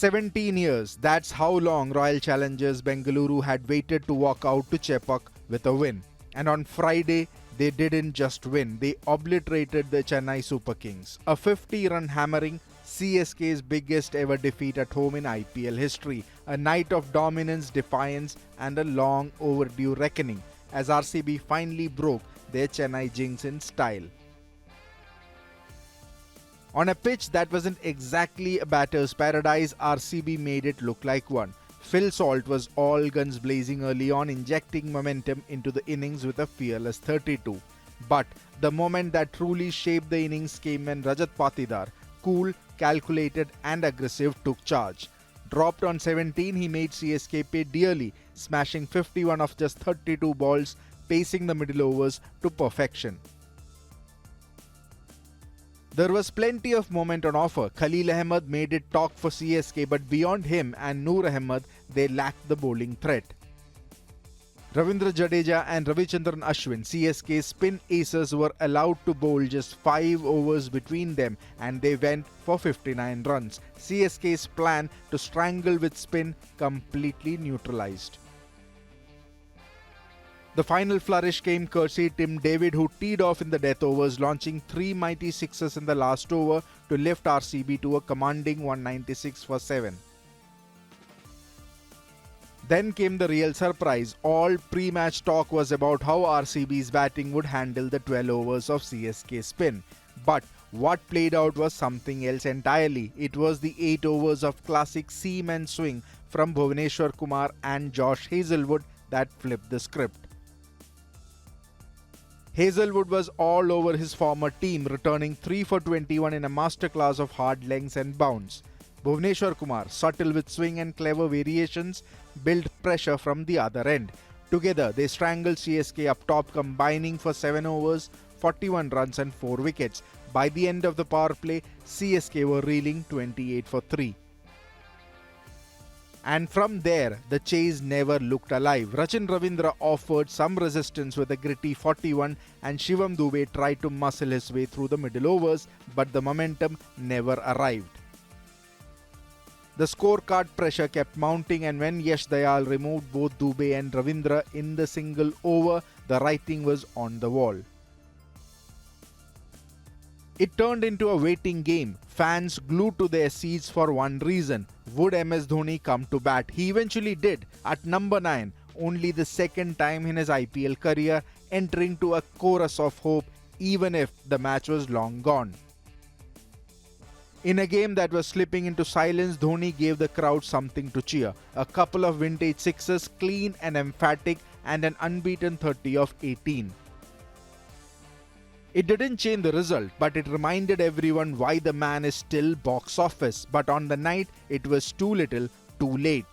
17 years, that's how long Royal Challengers Bengaluru had waited to walk out to Chepauk with a win. And on Friday, they didn't just win, they obliterated the Chennai Super Kings. A 50-run hammering, CSK's biggest ever defeat at home in IPL history. A night of dominance, defiance and a long overdue reckoning as RCB finally broke their Chennai jinx in style. On a pitch that wasn't exactly a batter's paradise, RCB made it look like one. Phil Salt was all guns blazing early on, injecting momentum into the innings with a fearless 32. But the moment that truly shaped the innings came when Rajat Patidar, cool, calculated and aggressive, took charge. Dropped on 17, he made CSK pay dearly, smashing 51 of just 32 balls, pacing the middle overs to perfection. There was plenty of moment on offer. Khalil Ahmed made it talk for CSK, but beyond him and Noor Ahmed, they lacked the bowling threat. Ravindra Jadeja and Ravichandran Ashwin, CSK's spin aces, were allowed to bowl just 5 overs between them and they went for 59 runs. CSK's plan to strangle with spin completely neutralized. The final flourish came courtesy Tim David, who teed off in the death overs, launching 3 mighty sixes in the last over to lift RCB to a commanding 196 for 7. Then came the real surprise. All pre-match talk was about how RCB's batting would handle the 12 overs of CSK spin. But what played out was something else entirely. It was the 8 overs of classic seam-and swing from Bhuvneshwar Kumar and Josh Hazlewood that flipped the script. Hazlewood was all over his former team, returning 3 for 21 in a masterclass of hard lengths and bounds. Bhuvneshwar Kumar, subtle with swing and clever variations, built pressure from the other end. Together, they strangled CSK up top, combining for 7 overs, 41 runs and 4 wickets. By the end of the power play, CSK were reeling 28 for 3. And from there, the chase never looked alive. Rachin Ravindra offered some resistance with a gritty 41 and Shivam Dube tried to muscle his way through the middle overs, but the momentum never arrived. The scorecard pressure kept mounting, and when Yash Dayal removed both Dube and Ravindra in the single over, the writing was on the wall. It turned into a waiting game. Fans glued to their seats for one reason. Would MS Dhoni come to bat? He eventually did at number 9, only the second time in his IPL career, entering to a chorus of hope even if the match was long gone. In a game that was slipping into silence, Dhoni gave the crowd something to cheer. A couple of vintage sixes, clean and emphatic, and an unbeaten 30 of 18. It didn't change the result, but it reminded everyone why the man is still box office. But on the night, it was too little, too late.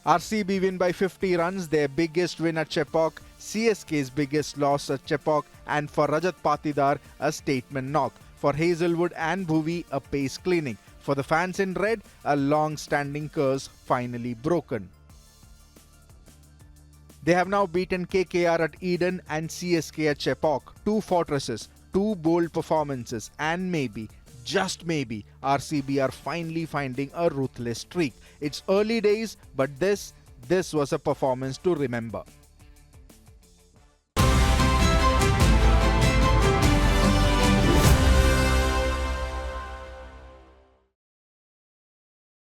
RCB win by 50 runs, their biggest win at Chepauk, CSK's biggest loss at Chepauk, and for Rajat Patidar, a statement knock. For Hazlewood and Bhuvi, a pace cleaning. For the fans in red, a long-standing curse finally broken. They have now beaten KKR at Eden and CSK at Chepauk. 2 fortresses, 2 bold performances, and maybe, just maybe, RCB are finally finding a ruthless streak. It's early days, but this was a performance to remember.